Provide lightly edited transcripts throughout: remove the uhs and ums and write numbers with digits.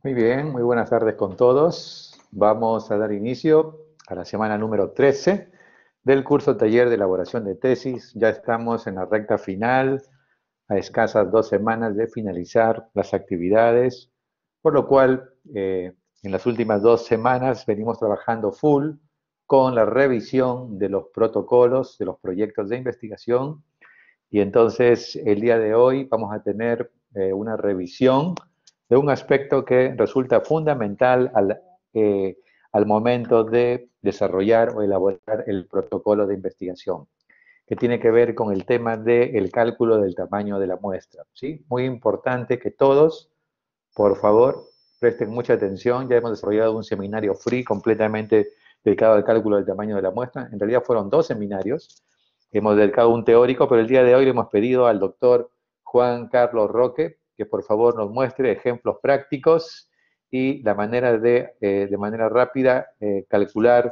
Muy bien, muy buenas tardes con todos. Vamos a dar inicio a la semana número 13 del curso taller de elaboración de tesis. Ya estamos en la recta final, a escasas 2 semanas de finalizar las actividades, por lo cual en las últimas 2 semanas venimos trabajando full con la revisión de los protocolos, de los proyectos de investigación, y entonces el día de hoy vamos a tener una revisión de un aspecto que resulta fundamental al momento de desarrollar o elaborar el protocolo de investigación, que tiene que ver con el tema del cálculo del tamaño de la muestra, ¿sí? Muy importante que todos, por favor, presten mucha atención. Ya hemos desarrollado un seminario free completamente dedicado al cálculo del tamaño de la muestra. En realidad fueron 2 seminarios. Hemos dedicado un teórico, pero el día de hoy le hemos pedido al doctor Juan Carlos Roque que por favor nos muestre ejemplos prácticos y la manera de manera rápida, calcular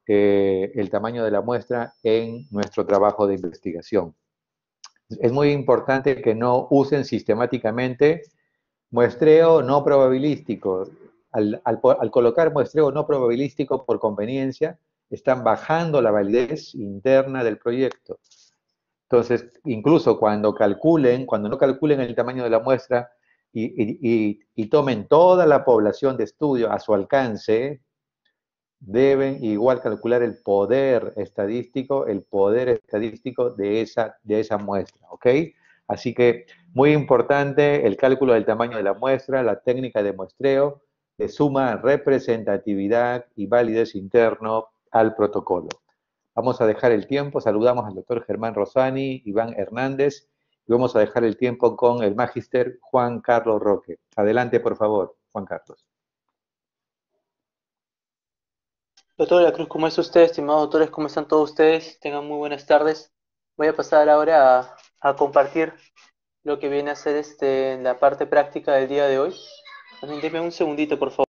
el tamaño de la muestra en nuestro trabajo de investigación. Es muy importante que no usen sistemáticamente muestreo no probabilístico. Al colocar muestreo no probabilístico por conveniencia, están bajando la validez interna del proyecto. Entonces, incluso cuando no calculen el tamaño de la muestra y tomen toda la población de estudio a su alcance, deben igual calcular el poder estadístico de esa muestra, ¿ok? Así que muy importante el cálculo del tamaño de la muestra, la técnica de muestreo, que suma representatividad y validez interno al protocolo. Vamos a dejar el tiempo, saludamos al doctor Germán Rosani, Iván Hernández, y vamos a dejar el tiempo con el magíster Juan Carlos Roque. Adelante, por favor, Juan Carlos. Doctor de la Cruz, ¿cómo es usted? Estimados doctores, ¿cómo están todos ustedes? Tengan muy buenas tardes. Voy a pasar ahora a compartir lo que viene a ser la parte práctica del día de hoy. Permíteme un segundito, por favor.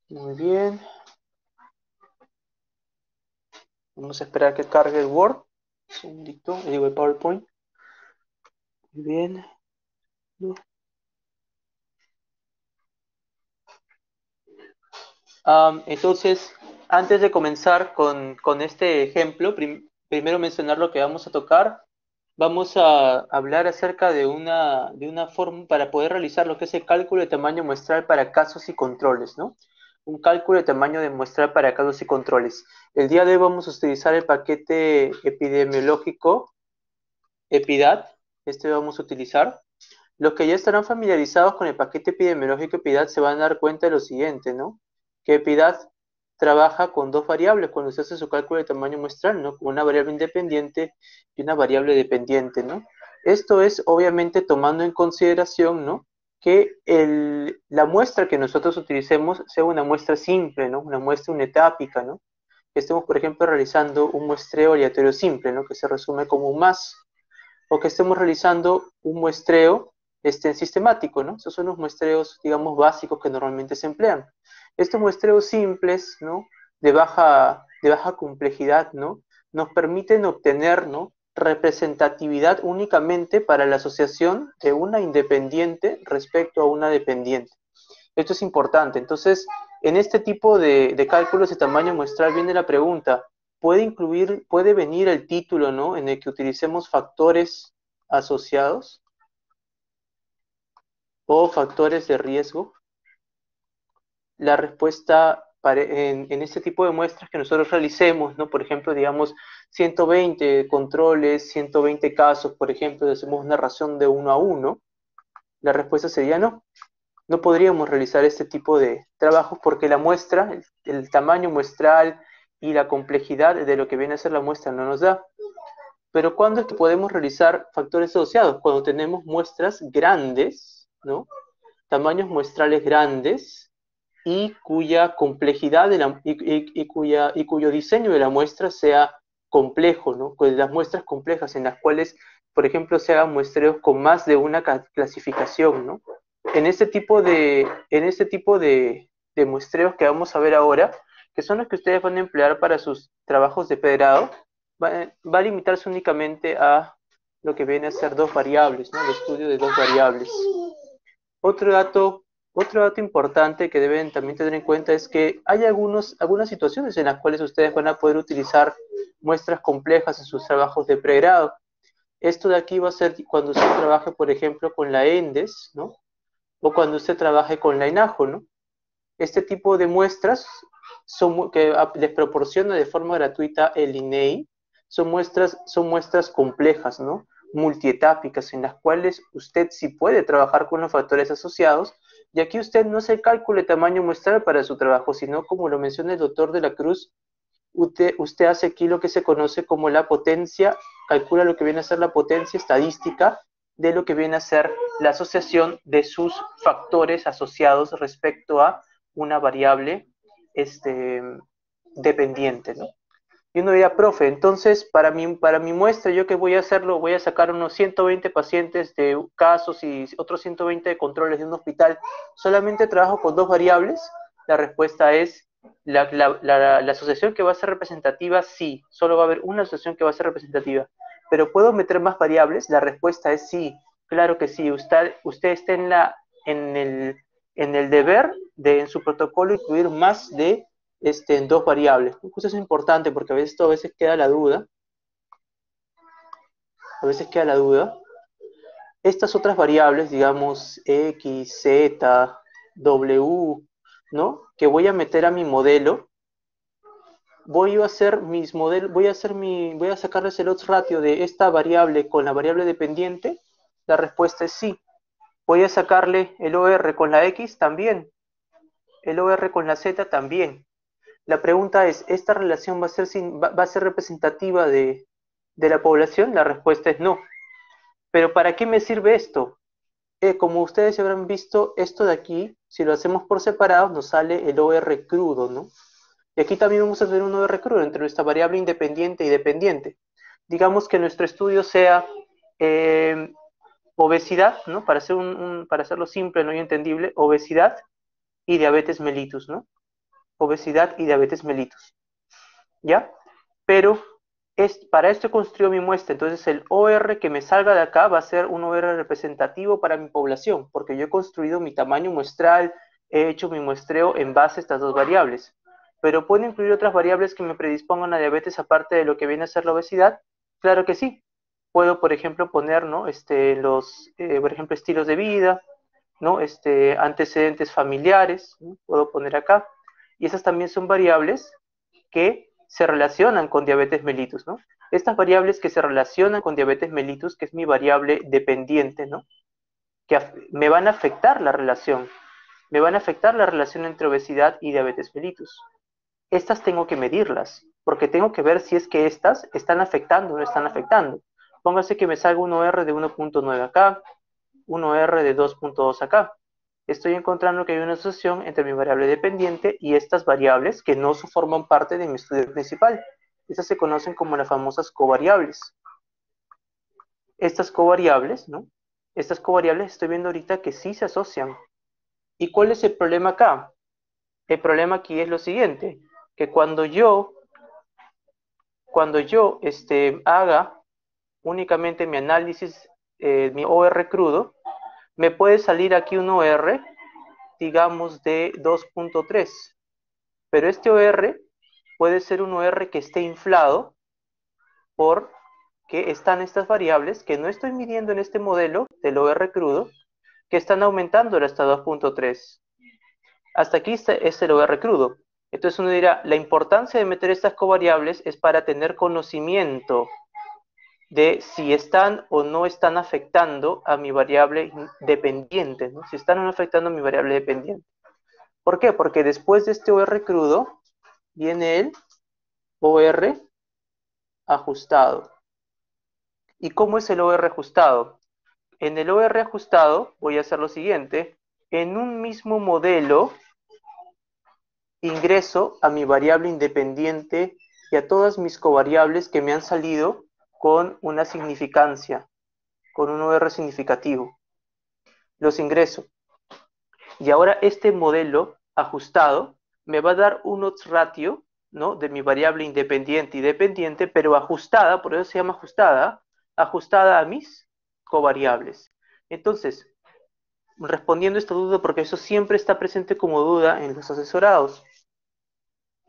Muy bien. Vamos a esperar que cargue el Word. Un segundito, digo el PowerPoint. Muy bien. Entonces, antes de comenzar con este ejemplo, primero mencionar lo que vamos a tocar. Vamos a hablar acerca de una forma para poder realizar lo que es el cálculo de tamaño muestral para casos y controles, ¿no? Un cálculo de tamaño de muestral para casos y controles. El día de hoy vamos a utilizar el paquete epidemiológico EPIDAT. Este vamos a utilizar. Los que ya estarán familiarizados con el paquete epidemiológico EPIDAT se van a dar cuenta de lo siguiente, ¿no? Que EPIDAT trabaja con dos variables cuando se hace su cálculo de tamaño muestral, ¿no? Una variable independiente y una variable dependiente, ¿no? Esto es obviamente tomando en consideración, ¿no? Que la muestra que nosotros utilicemos sea una muestra simple, ¿no? Una muestra unetápica, ¿no? Que estemos, por ejemplo, realizando un muestreo aleatorio simple, ¿no? Que se resume como un más, o que estemos realizando un muestreo sistemático, ¿no? Esos son los muestreos, digamos, básicos que normalmente se emplean. Estos muestreos simples, ¿no? De baja complejidad, ¿no? Nos permiten obtener, ¿no? Representatividad únicamente para la asociación de una independiente respecto a una dependiente. Esto es importante. Entonces, en este tipo de cálculos de tamaño muestral viene la pregunta, puede venir el título, ¿no? En el que utilicemos factores asociados o factores de riesgo. La respuesta en este tipo de muestras que nosotros realicemos, ¿no? Por ejemplo, digamos 120 controles, 120 casos, por ejemplo, hacemos una ración de 1 a 1, la respuesta sería no. No podríamos realizar este tipo de trabajos porque la muestra, el tamaño muestral y la complejidad de lo que viene a ser la muestra no nos da. Pero ¿cuándo es que podemos realizar factores asociados? Cuando tenemos muestras grandes, ¿no? Tamaños muestrales grandes y cuya complejidad y cuyo diseño de la muestra sea complejo, ¿no? Pues las muestras complejas en las cuales, por ejemplo, se hagan muestreos con más de una clasificación, ¿no? En este tipo de de muestreos que vamos a ver ahora, que son los que ustedes van a emplear para sus trabajos de pregrado, va a limitarse únicamente a lo que viene a ser dos variables, ¿no? El estudio de dos variables. Otro dato, otro dato importante que deben también tener en cuenta es que hay algunas situaciones en las cuales ustedes van a poder utilizar muestras complejas en sus trabajos de pregrado. Esto de aquí va a ser cuando usted trabaje, por ejemplo, con la ENDES, ¿no? O cuando usted trabaje con la ENAJO, ¿no? Este tipo de muestras que les proporciona de forma gratuita el INEI son muestras complejas, ¿no? Multietápicas, en las cuales usted sí puede trabajar con los factores asociados, y aquí usted no se calcule tamaño muestral para su trabajo, sino como lo menciona el doctor de la Cruz, usted hace aquí lo que se conoce como la potencia, calcula lo que viene a ser la potencia estadística de lo que viene a ser la asociación de sus factores asociados respecto a una variable dependiente, ¿no? Y uno dirá, profe, entonces para mi muestra, ¿yo qué voy a hacerlo? Voy a sacar unos 120 pacientes de casos y otros 120 de controles de un hospital. ¿Solamente trabajo con dos variables? La respuesta es, la asociación que va a ser representativa, sí. Solo va a haber una asociación que va a ser representativa. ¿Pero puedo meter más variables? La respuesta es sí. Claro que sí. Usted está en el deber de en su protocolo incluir más de en dos variables. Eso es importante porque a veces queda la duda. A veces queda la duda. Estas otras variables, digamos X, Z, W, ¿no? Que voy a meter a mi modelo. Voy a sacarles el odds ratio de esta variable con la variable dependiente. La respuesta es sí. Voy a sacarle el OR con la X también. El OR con la Z también. La pregunta es, ¿esta relación va a ser representativa de la población? La respuesta es no. ¿Pero para qué me sirve esto? Como ustedes habrán visto, esto de aquí, si lo hacemos por separado, nos sale el OR crudo, ¿no? Y aquí también vamos a tener un OR crudo entre nuestra variable independiente y dependiente. Digamos que nuestro estudio sea obesidad, ¿no? Para hacerlo simple, ¿no? Y entendible, obesidad y diabetes mellitus, ¿no? Obesidad y diabetes mellitus. ¿Ya? Pero para esto construyo mi muestra, entonces el OR que me salga de acá va a ser un OR representativo para mi población, porque yo he construido mi tamaño muestral, he hecho mi muestreo en base a estas dos variables. Pero ¿puedo incluir otras variables que me predispongan a diabetes aparte de lo que viene a ser la obesidad? Claro que sí. Puedo, por ejemplo, poner, ¿no? Por ejemplo, estilos de vida, ¿no? Antecedentes familiares, ¿no? Puedo poner acá. Y esas también son variables que se relacionan con diabetes mellitus, ¿no? Estas variables que se relacionan con diabetes mellitus, que es mi variable dependiente, ¿no? Que me van a afectar la relación. Me van a afectar la relación entre obesidad y diabetes mellitus. Estas tengo que medirlas, porque tengo que ver si es que estas están afectando o no están afectando. Póngase que me salga un OR de 1.9 acá, un OR de 2.2 acá. Estoy encontrando que hay una asociación entre mi variable dependiente y estas variables que no forman parte de mi estudio principal. Estas se conocen como las famosas covariables. Estas covariables, ¿no? Estas covariables estoy viendo ahorita que sí se asocian. ¿Y cuál es el problema acá? El problema aquí es lo siguiente, que cuando yo haga únicamente mi análisis, mi OR crudo, me puede salir aquí un OR, digamos, de 2.3. Pero este OR puede ser un OR que esté inflado porque están estas variables que no estoy midiendo en este modelo del OR crudo, que están aumentando hasta 2.3. Hasta aquí es el OR crudo. Entonces uno dirá, la importancia de meter estas covariables es para tener conocimiento de si están o no están afectando a mi variable dependiente, ¿no? Si están o no afectando a mi variable dependiente. ¿Por qué? Porque después de este OR crudo viene el OR ajustado. ¿Y cómo es el OR ajustado? En el OR ajustado voy a hacer lo siguiente. En un mismo modelo ingreso a mi variable independiente y a todas mis covariables que me han salido con una significancia, con un OR significativo. Los ingreso. Y ahora este modelo ajustado, me va a dar un odds ratio, ¿no? De mi variable independiente y dependiente, pero ajustada, por eso se llama ajustada, ajustada a mis covariables. Entonces, respondiendo a esta duda, porque eso siempre está presente como duda en los asesorados,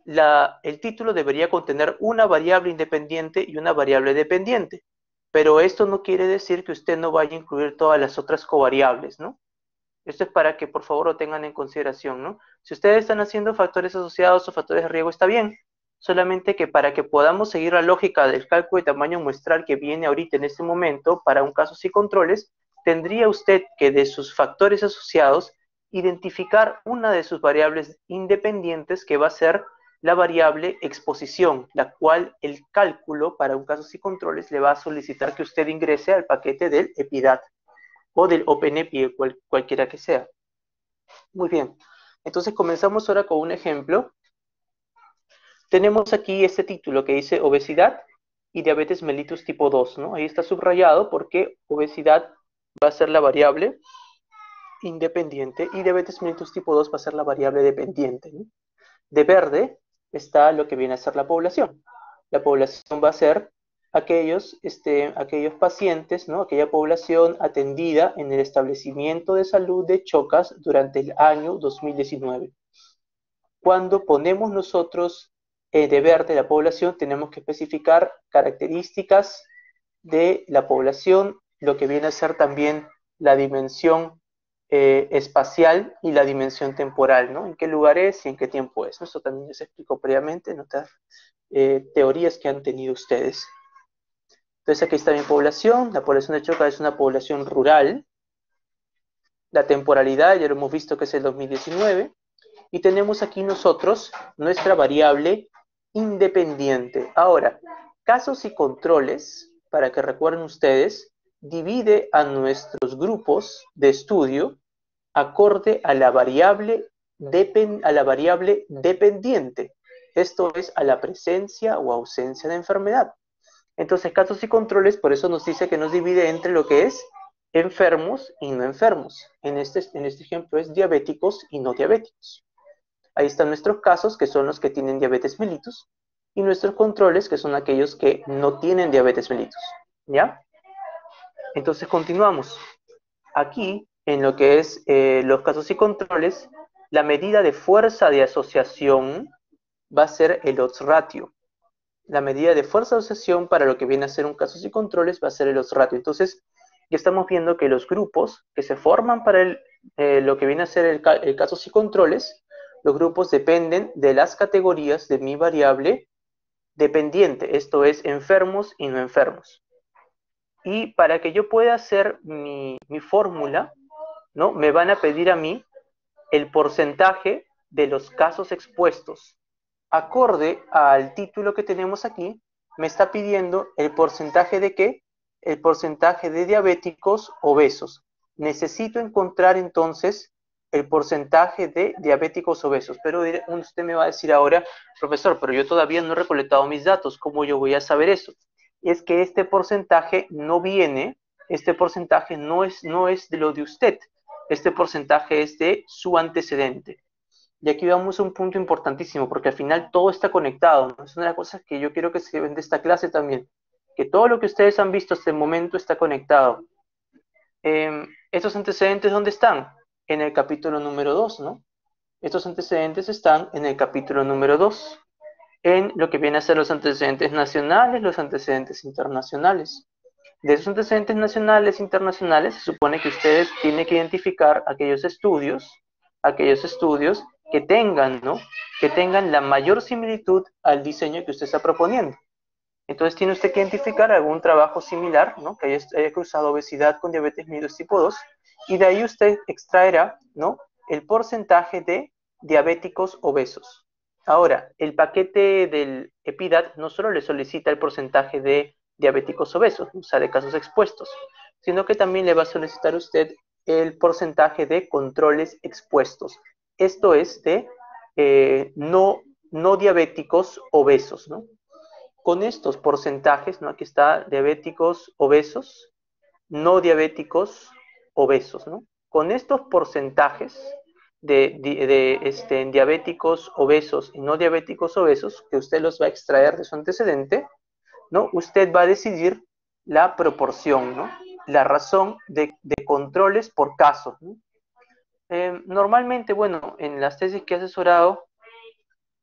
el título debería contener una variable independiente y una variable dependiente, pero esto no quiere decir que usted no vaya a incluir todas las otras covariables, ¿no? Esto es para que por favor lo tengan en consideración, ¿no? Si ustedes están haciendo factores asociados o factores de riesgo, está bien. Solamente que para que podamos seguir la lógica del cálculo de tamaño muestral que viene ahorita en este momento, para un caso sin controles, tendría usted que de sus factores asociados identificar una de sus variables independientes que va a ser la variable exposición, la cual el cálculo para un caso sin controles le va a solicitar que usted ingrese al paquete del EPIDAT o del OpenEPI, cualquiera que sea. Muy bien, entonces comenzamos ahora con un ejemplo. Tenemos aquí este título que dice obesidad y diabetes mellitus tipo 2, ¿no? Ahí está subrayado porque obesidad va a ser la variable independiente y diabetes mellitus tipo 2 va a ser la variable dependiente, ¿no? De verde está lo que viene a ser la población. La población va a ser aquellos pacientes, ¿no? Aquella población atendida en el establecimiento de salud de Chocas durante el año 2019. Cuando ponemos nosotros de verde la población, tenemos que especificar características de la población, lo que viene a ser también la dimensión espacial y la dimensión temporal, ¿no? En qué lugar es y en qué tiempo es, ¿no? Eso también les explico previamente en otras teorías que han tenido ustedes. Entonces aquí está mi población. La población de Choca es una población rural. La temporalidad ya lo hemos visto que es el 2019. Y tenemos aquí nosotros nuestra variable independiente. Ahora, casos y controles, para que recuerden ustedes, divide a nuestros grupos de estudio acorde a la variable dependiente. Esto es a la presencia o ausencia de enfermedad. Entonces, casos y controles, por eso nos dice que nos divide entre lo que es enfermos y no enfermos. En este ejemplo es diabéticos y no diabéticos. Ahí están nuestros casos, que son los que tienen diabetes mellitus, y nuestros controles, que son aquellos que no tienen diabetes mellitus. ¿Ya? Entonces continuamos. Aquí, en lo que es los casos y controles, la medida de fuerza de asociación va a ser el odds ratio. La medida de fuerza de asociación para lo que viene a ser un casos y controles va a ser el odds ratio. Entonces, ya estamos viendo que los grupos que se forman para lo que viene a ser el casos y controles, los grupos dependen de las categorías de mi variable dependiente, esto es enfermos y no enfermos. Y para que yo pueda hacer mi fórmula, ¿no? Me van a pedir a mí el porcentaje de los casos expuestos. Acorde al título que tenemos aquí, me está pidiendo el porcentaje de ¿qué? El porcentaje de diabéticos obesos. Necesito encontrar entonces el porcentaje de diabéticos obesos. Pero usted me va a decir ahora, profesor, pero yo todavía no he recolectado mis datos, ¿cómo yo voy a saber eso? Es que este porcentaje no viene, este porcentaje no es de lo de usted, este porcentaje es de su antecedente. Y aquí vamos a un punto importantísimo, porque al final todo está conectado, ¿no? Es una de las cosas que yo quiero que se vean de esta clase también, que todo lo que ustedes han visto hasta el momento está conectado. ¿Estos antecedentes dónde están? En el capítulo número 2, ¿no? Estos antecedentes están en el capítulo número 2, en lo que viene a ser los antecedentes nacionales, los antecedentes internacionales. De esos antecedentes nacionales e internacionales se supone que ustedes tienen que identificar aquellos estudios que tengan, ¿no? Que tengan la mayor similitud al diseño que usted está proponiendo. Entonces tiene usted que identificar algún trabajo similar, ¿no? Que haya cruzado obesidad con diabetes mellitus tipo 2, y de ahí usted extraerá, ¿no? El porcentaje de diabéticos obesos. Ahora, el paquete del EPIDAT no solo le solicita el porcentaje de diabéticos obesos, o sea, de casos expuestos, sino que también le va a solicitar a usted el porcentaje de controles expuestos. Esto es de no diabéticos obesos, ¿no? Con estos porcentajes, ¿no? Aquí está diabéticos obesos, no diabéticos obesos, ¿no? Con estos porcentajes en diabéticos obesos y no diabéticos obesos, que usted los va a extraer de su antecedente, ¿no? Usted va a decidir la proporción, ¿no? La razón de controles por caso, ¿no? Normalmente, bueno, en las tesis que he asesorado,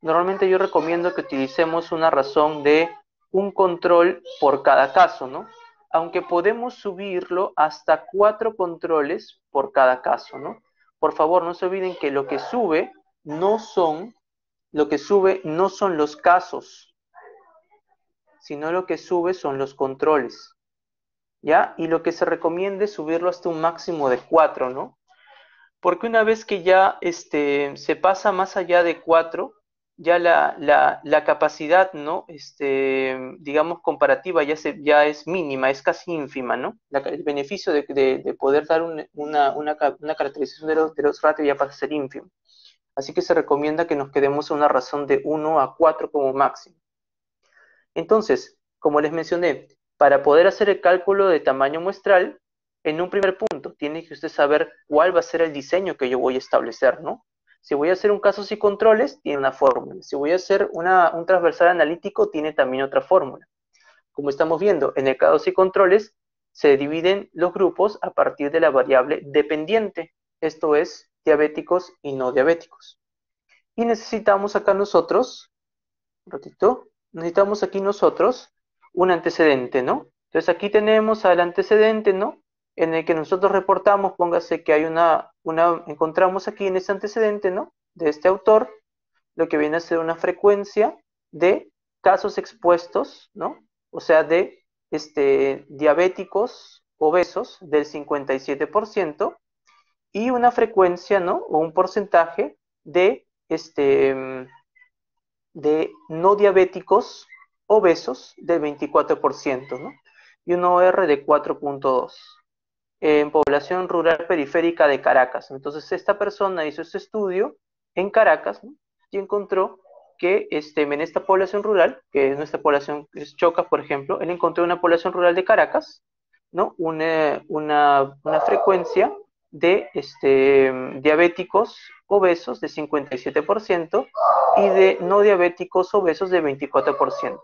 normalmente yo recomiendo que utilicemos una razón de un control por cada caso, ¿no? Aunque podemos subirlo hasta 4 controles por cada caso, ¿no? Por favor, no se olviden que lo que sube no son los casos, sino lo que sube son los controles, ¿ya? Y lo que se recomienda es subirlo hasta un máximo de 4, ¿no? Porque una vez que ya se pasa más allá de 4, ya la capacidad, ¿no? Digamos, comparativa ya es mínima, es casi ínfima, ¿no? El beneficio de poder dar una caracterización de los ratios ya pasa a ser ínfimo. Así que se recomienda que nos quedemos a una razón de 1 a 4 como máximo. Entonces, como les mencioné, para poder hacer el cálculo de tamaño muestral, en un primer punto, tiene que usted saber cuál va a ser el diseño que yo voy a establecer, ¿no? Si voy a hacer un casos y controles, tiene una fórmula. Si voy a hacer un transversal analítico, tiene también otra fórmula. Como estamos viendo, en el casos y controles, se dividen los grupos a partir de la variable dependiente. Esto es, diabéticos y no diabéticos. Y necesitamos acá nosotros, un ratito, necesitamos aquí nosotros un antecedente, ¿no? Entonces aquí tenemos al antecedente, ¿no? En el que nosotros reportamos, póngase que hay encontramos aquí en este antecedente, ¿no? De este autor, lo que viene a ser una frecuencia de casos expuestos, ¿no? O sea, de diabéticos obesos del 57% y una frecuencia, ¿no? O un porcentaje de no diabéticos obesos del 24%, ¿no? Y un OR de 4.2 en población rural periférica de Caracas. Entonces, esta persona hizo este estudio en Caracas, ¿no? Y encontró que en esta población rural, que es nuestra población es Chocas, por ejemplo, él encontró una población rural de Caracas, ¿no? Una frecuencia de diabéticos obesos de 57% y de no diabéticos obesos de 24%.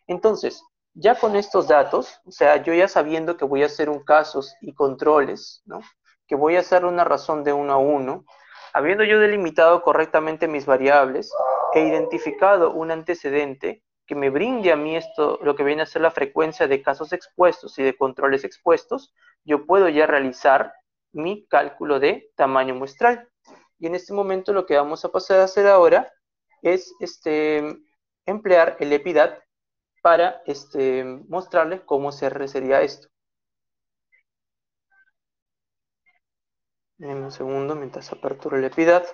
Entonces, ya con estos datos, o sea, yo ya sabiendo que voy a hacer un casos y controles, ¿no? Que voy a hacer una razón de 1 a 1, habiendo yo delimitado correctamente mis variables e identificado un antecedente que me brinde a mí esto, lo que viene a ser la frecuencia de casos expuestos y de controles expuestos, yo puedo ya realizar mi cálculo de tamaño muestral. Y en este momento lo que vamos a pasar a hacer ahora es emplear el EPIDAT para mostrarles cómo se sería esto. En un segundo mientras aperturo el EPIDAT.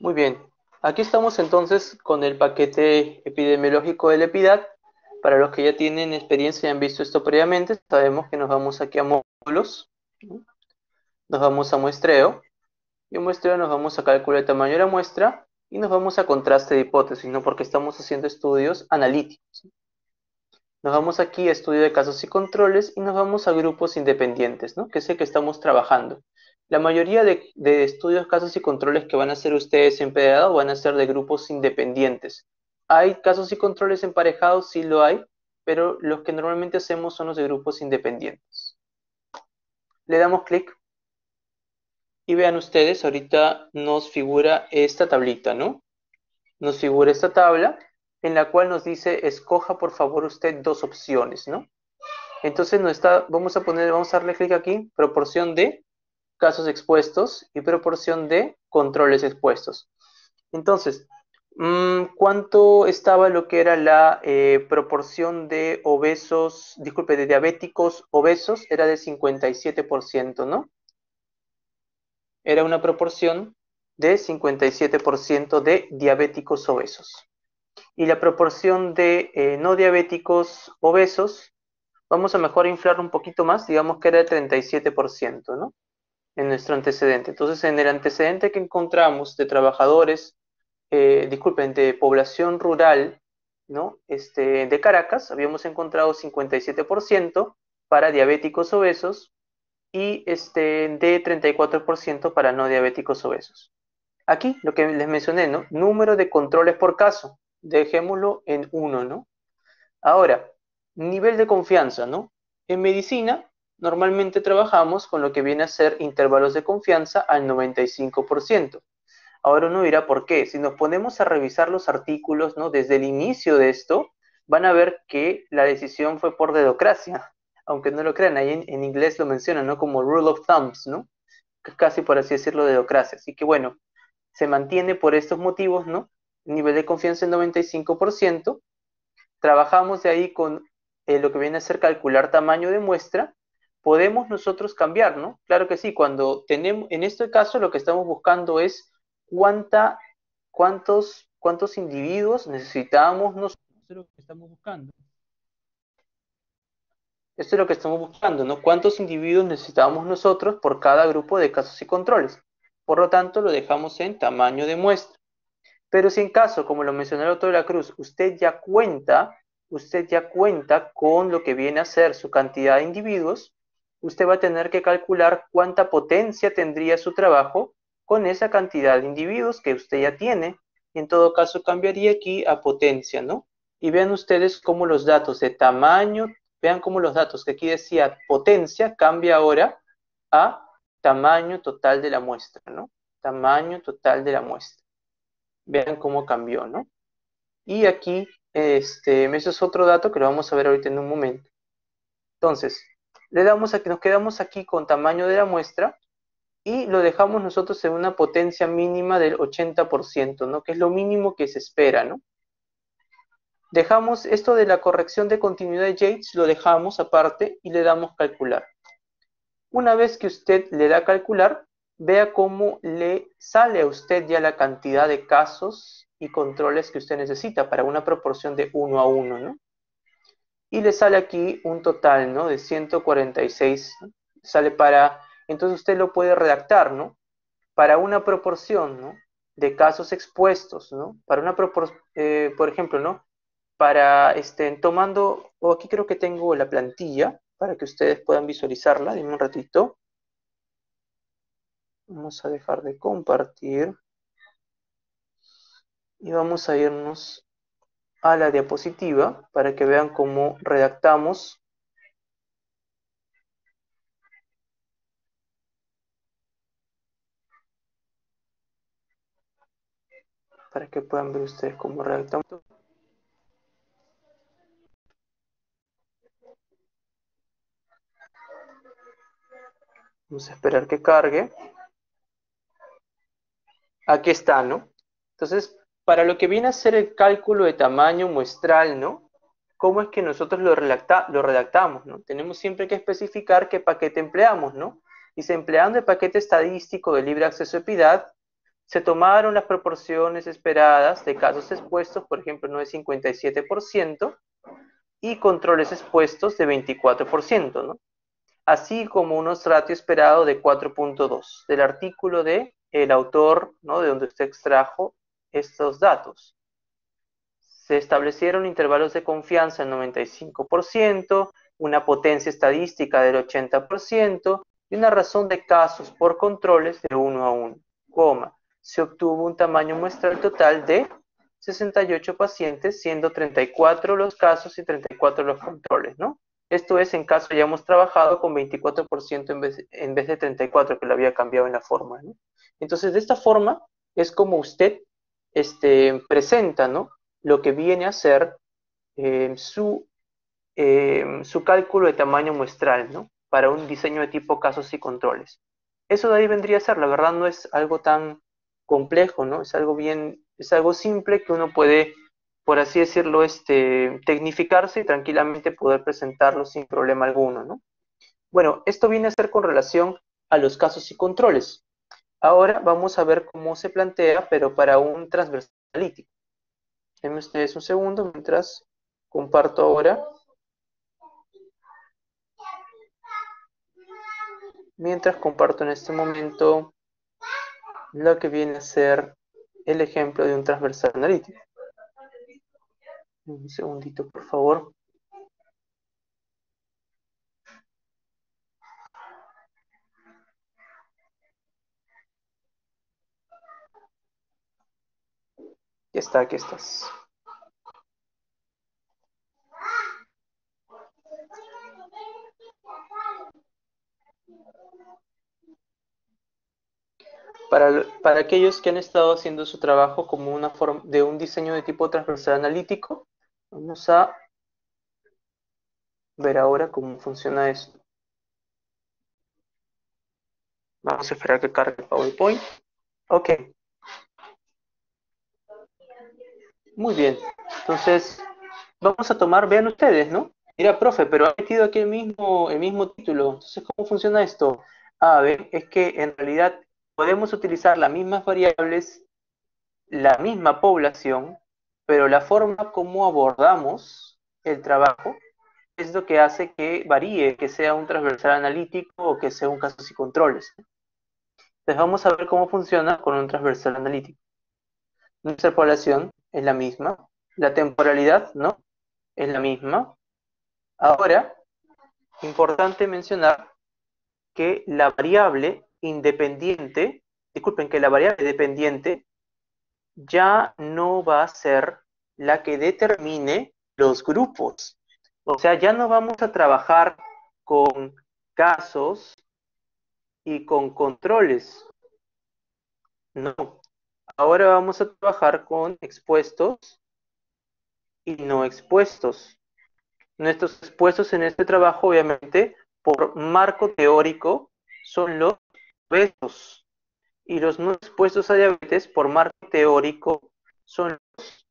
Muy bien, aquí estamos entonces con el paquete epidemiológico del EPIDAT. Para los que ya tienen experiencia y han visto esto previamente, sabemos que nos vamos aquí a módulos, ¿no? Nos vamos a muestreo, y en muestreo nos vamos a calcular el tamaño de la muestra y nos vamos a contraste de hipótesis, ¿no? Porque estamos haciendo estudios analíticos. Nos vamos aquí a estudio de casos y controles y nos vamos a grupos independientes, ¿no? Que es el que estamos trabajando. La mayoría de estudios, casos y controles que van a hacer ustedes en PDAO van a ser de grupos independientes. ¿Hay casos y controles emparejados? Sí lo hay, pero los que normalmente hacemos son los de grupos independientes. Le damos clic y vean ustedes, ahorita nos figura esta tablita, ¿no? Nos figura esta tabla en la cual nos dice, escoja por favor usted 2 opciones, ¿no? Entonces vamos a darle clic aquí, proporción de casos expuestos y proporción de controles expuestos. Entonces, ¿cuánto estaba lo que era la proporción de obesos, disculpe, de diabéticos obesos? Era de 57%, ¿no? Era una proporción de 57% de diabéticos obesos. Y la proporción de no diabéticos obesos, vamos a mejor inflar un poquito más, digamos que era de 37%, ¿no? En nuestro antecedente. Entonces, en el antecedente que encontramos de trabajadores, disculpen, de población rural, ¿no? De Caracas, habíamos encontrado 57% para diabéticos obesos y de 34% para no diabéticos obesos. Aquí, lo que les mencioné, ¿no? Número de controles por caso. Dejémoslo en 1, ¿no? Ahora, nivel de confianza, ¿no? En medicina, normalmente trabajamos con lo que viene a ser intervalos de confianza al 95%. Ahora uno dirá, ¿por qué? Si nos ponemos a revisar los artículos, ¿no? Desde el inicio de esto, van a ver que la decisión fue por dedocracia. Aunque no lo crean, ahí en inglés lo mencionan, ¿no? Como rule of thumbs, ¿no? Casi por así decirlo, dedocracia. Así que bueno, se mantiene por estos motivos, ¿no? Nivel de confianza en 95%. Trabajamos de ahí con lo que viene a ser calcular tamaño de muestra. Podemos nosotros cambiar, ¿no? Claro que sí, cuando tenemos, en este caso lo que estamos buscando es cuántos individuos necesitamos nosotros. Esto es lo que estamos buscando. Esto es lo que estamos buscando, ¿no? ¿Cuántos individuos necesitamos nosotros por cada grupo de casos y controles? Por lo tanto, lo dejamos en tamaño de muestra. Pero si en caso, como lo mencionó el autor de la Cruz, usted ya cuenta con lo que viene a ser su cantidad de individuos, usted va a tener que calcular cuánta potencia tendría su trabajo con esa cantidad de individuos que usted ya tiene. En todo caso, cambiaría aquí a potencia, ¿no? Y vean ustedes cómo los datos de tamaño, vean cómo los datos que aquí decía potencia, cambia ahora a tamaño total de la muestra, ¿no? Tamaño total de la muestra. Vean cómo cambió, ¿no? Y aquí, eso es otro dato que lo vamos a ver ahorita en un momento. Entonces, nos quedamos aquí con tamaño de la muestra y lo dejamos nosotros en una potencia mínima del 80%, ¿no? Que es lo mínimo que se espera, ¿no? Dejamos esto de la corrección de continuidad de Yates, lo dejamos aparte y le damos calcular. Una vez que usted le da calcular, vea cómo le sale a usted ya la cantidad de casos y controles que usted necesita para una proporción de 1 a 1, ¿no? Y le sale aquí un total, ¿no? De 146, ¿no? Sale entonces usted lo puede redactar, ¿no? Para una proporción, ¿no? De casos expuestos, ¿no? Para una proporción, por ejemplo, ¿no? Para, tomando, o aquí creo que tengo la plantilla para que ustedes puedan visualizarla, dime un ratito. Vamos a dejar de compartir y vamos a irnos a la diapositiva para que vean cómo redactamos. Para que puedan ver ustedes cómo redactamos. Vamos a esperar que cargue. Aquí está, ¿no? Entonces, para lo que viene a ser el cálculo de tamaño muestral, ¿no? ¿Cómo es que nosotros lo redactamos, ¿no? Tenemos siempre que especificar qué paquete empleamos, ¿no? Dice, empleando el paquete estadístico de libre acceso a EPIDAD, se tomaron las proporciones esperadas de casos expuestos, por ejemplo, no de 57%, y controles expuestos de 24%, ¿no? Así como unos ratio esperado de 4.2 del artículo de el autor, ¿no? De donde usted extrajo estos datos. Se establecieron intervalos de confianza en 95%, una potencia estadística del 80% y una razón de casos por controles de 1 a 1, se obtuvo un tamaño muestral total de 68 pacientes, siendo 34 los casos y 34 los controles, ¿no? Esto es en caso ya hemos trabajado con 24% en vez de 34 que lo había cambiado en la forma, ¿no? Entonces, de esta forma es como usted presenta, ¿no? Lo que viene a ser su cálculo de tamaño muestral, ¿no? Para un diseño de tipo casos y controles. Eso de ahí vendría a ser, la verdad no es algo tan complejo, ¿no? Es algo simple que uno puede, por así decirlo, tecnificarse y tranquilamente poder presentarlo sin problema alguno, ¿no? Bueno, esto viene a ser con relación a los casos y controles. Ahora vamos a ver cómo se plantea, pero para un transversal analítico. Denme ustedes un segundo mientras comparto ahora. Mientras comparto en este momento lo que viene a ser el ejemplo de un transversal analítico. Un segundito, por favor. Ya está, aquí estás. Para aquellos que han estado haciendo su trabajo como una forma de un diseño de tipo transversal analítico, vamos a ver ahora cómo funciona esto. Vamos a esperar que cargue el PowerPoint. Ok, muy bien. Entonces, vamos a tomar, vean ustedes, ¿no? Mira, profe, pero ha metido aquí el mismo título. Entonces, ¿cómo funciona esto? A ver, es que en realidad podemos utilizar las mismas variables, la misma población, pero la forma como abordamos el trabajo es lo que hace que varíe, que sea un transversal analítico o que sea un casos y controles. Entonces vamos a ver cómo funciona con un transversal analítico. Nuestra población es la misma, la temporalidad, ¿no? Es la misma. Ahora, importante mencionar que la variable independiente, disculpen, que la variable dependiente ya no va a ser la que determine los grupos. O sea, ya no vamos a trabajar con casos y con controles. No. Ahora vamos a trabajar con expuestos y no expuestos. Nuestros expuestos en este trabajo, obviamente, por marco teórico, son los obesos. Y los no expuestos a diabetes, por marco teórico, son los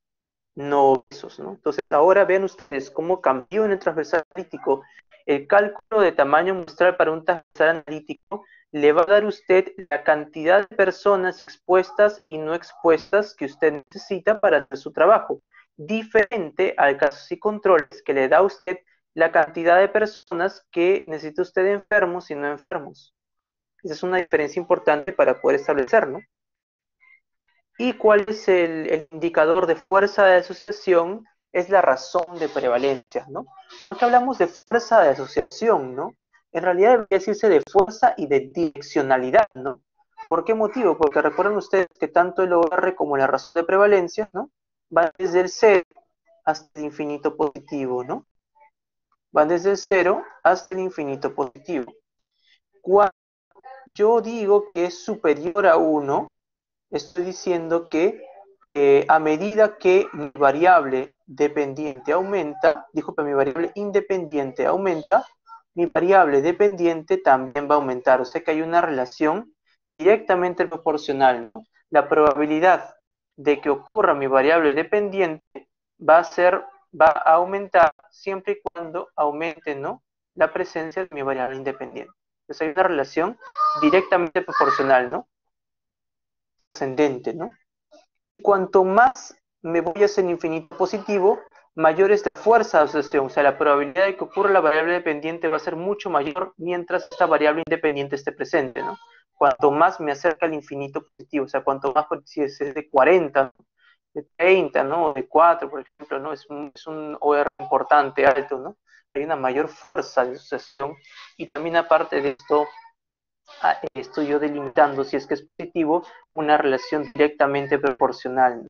no obesos, ¿no? Entonces, ahora vean ustedes cómo cambió en el transversal analítico. El cálculo de tamaño muestral para un transversal analítico le va a dar a usted la cantidad de personas expuestas y no expuestas que usted necesita para hacer su trabajo, diferente al casos y controles que le da a usted la cantidad de personas que necesita usted enfermos y no enfermos. Esa es una diferencia importante para poder establecer, ¿no? ¿Y cuál es el indicador de fuerza de asociación? Es la razón de prevalencia, ¿no? Porque hablamos de fuerza de asociación, ¿no? En realidad debería decirse de fuerza y de direccionalidad, ¿no? ¿Por qué motivo? Porque recuerden ustedes que tanto el OR como la razón de prevalencia, ¿no? Van desde el cero hasta el infinito positivo, ¿no? Van desde el cero hasta el infinito positivo. Cuando yo digo que es superior a 1, estoy diciendo que a medida que mi variable dependiente aumenta, disculpe, mi variable independiente aumenta, mi variable dependiente también va a aumentar. O sea que hay una relación directamente proporcional, ¿no? La probabilidad de que ocurra mi variable dependiente va a aumentar siempre y cuando aumente, ¿no?, la presencia de mi variable independiente. Entonces hay una relación directamente proporcional, ¿no? Ascendente, ¿no? Cuanto más me voy hacia el infinito positivo, mayor es la fuerza de asociación. O sea, la probabilidad de que ocurra la variable dependiente va a ser mucho mayor mientras esta variable independiente esté presente, ¿no? Cuanto más me acerca al infinito positivo, o sea, cuanto más, si es de 40, de 30, ¿no? De 4, por ejemplo, ¿no? Es un OR importante, alto, ¿no? Hay una mayor fuerza de asociación. Y también aparte de esto, estoy yo delimitando, si es que es positivo, una relación directamente proporcional.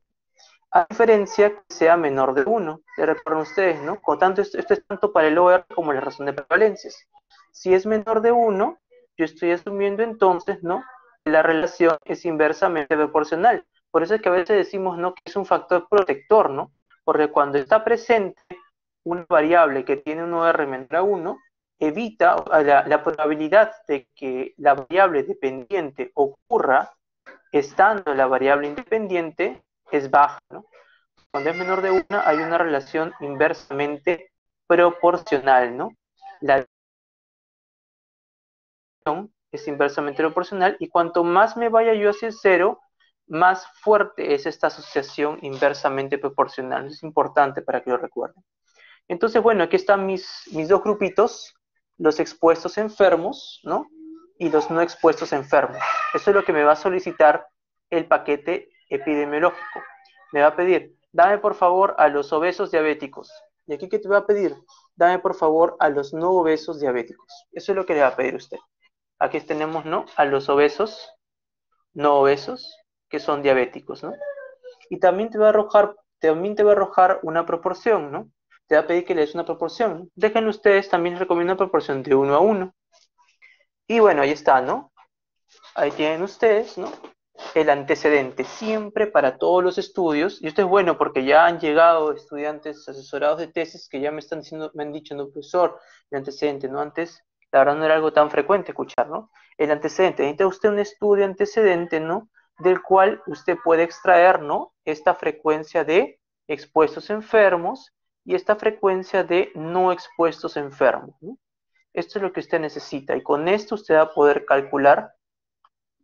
A diferencia que sea menor de 1. Ya recuerdan ustedes, ¿no? Por tanto, esto es tanto para el OR como la razón de prevalencias. Si es menor de 1, yo estoy asumiendo entonces, ¿no?, que la relación es inversamente proporcional. Por eso es que a veces decimos, ¿no?, que es un factor protector, ¿no? Porque cuando está presente una variable que tiene un OR menor a 1, evita, la probabilidad de que la variable dependiente ocurra estando la variable independiente es baja, ¿no? Cuando es menor de una, hay una relación inversamente proporcional, ¿no? La relación es inversamente proporcional y cuanto más me vaya yo hacia el cero, más fuerte es esta asociación inversamente proporcional. Eso es importante para que lo recuerden. Entonces, bueno, aquí están mis dos grupitos, los expuestos enfermos, ¿no? Y los no expuestos enfermos. Eso es lo que me va a solicitar el paquete epidemiológico. Me va a pedir, dame por favor a los obesos diabéticos. ¿Y aquí qué te va a pedir? Dame por favor a los no obesos diabéticos. Eso es lo que le va a pedir usted. Aquí tenemos, ¿no? A los obesos, no obesos, que son diabéticos, ¿no? Y también te va a arrojar una proporción, ¿no? Te va a pedir que le des una proporción, ¿no? Déjenlo ustedes, también les recomiendo una proporción de 1 a 1. Y bueno, ahí está, ¿no? Ahí tienen ustedes, ¿no? El antecedente, siempre para todos los estudios. Y esto es bueno porque ya han llegado estudiantes asesorados de tesis que ya me están diciendo, me han dicho, no, profesor, el antecedente, ¿no? Antes, la verdad no era algo tan frecuente escuchar, ¿no? El antecedente, necesita usted un estudio antecedente, ¿no? Del cual usted puede extraer, ¿no? Esta frecuencia de expuestos enfermos y esta frecuencia de no expuestos enfermos, ¿no? Esto es lo que usted necesita y con esto usted va a poder calcular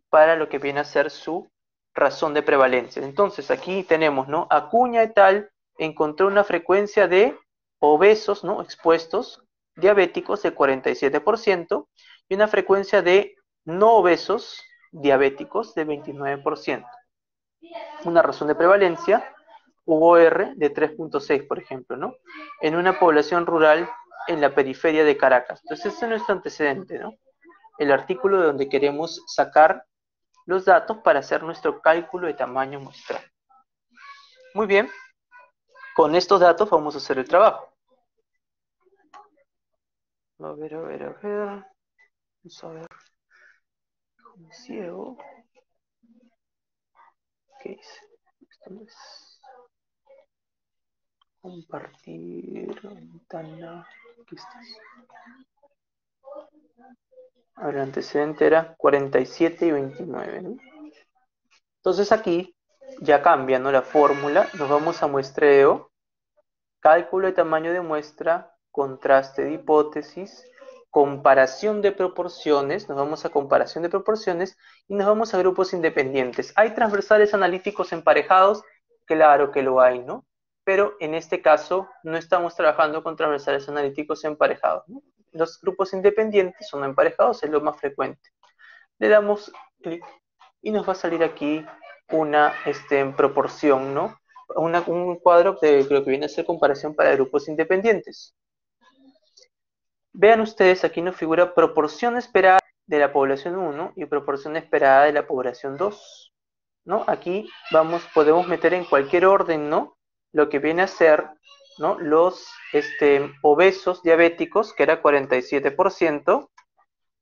para lo que viene a ser su razón de prevalencia. Entonces aquí tenemos, ¿no? Acuña et al. Encontró una frecuencia de obesos, ¿no? Expuestos, diabéticos de 47% y una frecuencia de no obesos, diabéticos de 29%. Una razón de prevalencia, UOR, de 3.6, por ejemplo, ¿no? En una población rural en la periferia de Caracas. Entonces, este es nuestro antecedente, ¿no? El artículo de donde queremos sacar los datos para hacer nuestro cálculo de tamaño muestral. Muy bien, con estos datos vamos a hacer el trabajo. A ver. Vamos a ver. Como ciego. ¿Qué dice? Esto no es. Compartir ventana. Aquí estás. A ver, el antecedente era 47 y 29, ¿no? Entonces aquí ya cambia, ¿no? La fórmula. Nos vamos a muestreo. Cálculo de tamaño de muestra, contraste de hipótesis, comparación de proporciones, nos vamos a comparación de proporciones y nos vamos a grupos independientes. ¿Hay transversales analíticos emparejados? Claro que lo hay, ¿no? Pero en este caso no estamos trabajando con transversales analíticos emparejados, ¿no? Los grupos independientes son emparejados, es lo más frecuente. Le damos clic y nos va a salir aquí una proporción, ¿no? Un cuadro de lo que viene a ser comparación para grupos independientes. Vean ustedes, aquí nos figura proporción esperada de la población 1 y proporción esperada de la población 2, ¿no? Aquí podemos meter en cualquier orden, ¿no? Lo que viene a ser, ¿no? Los obesos diabéticos, que era 47%,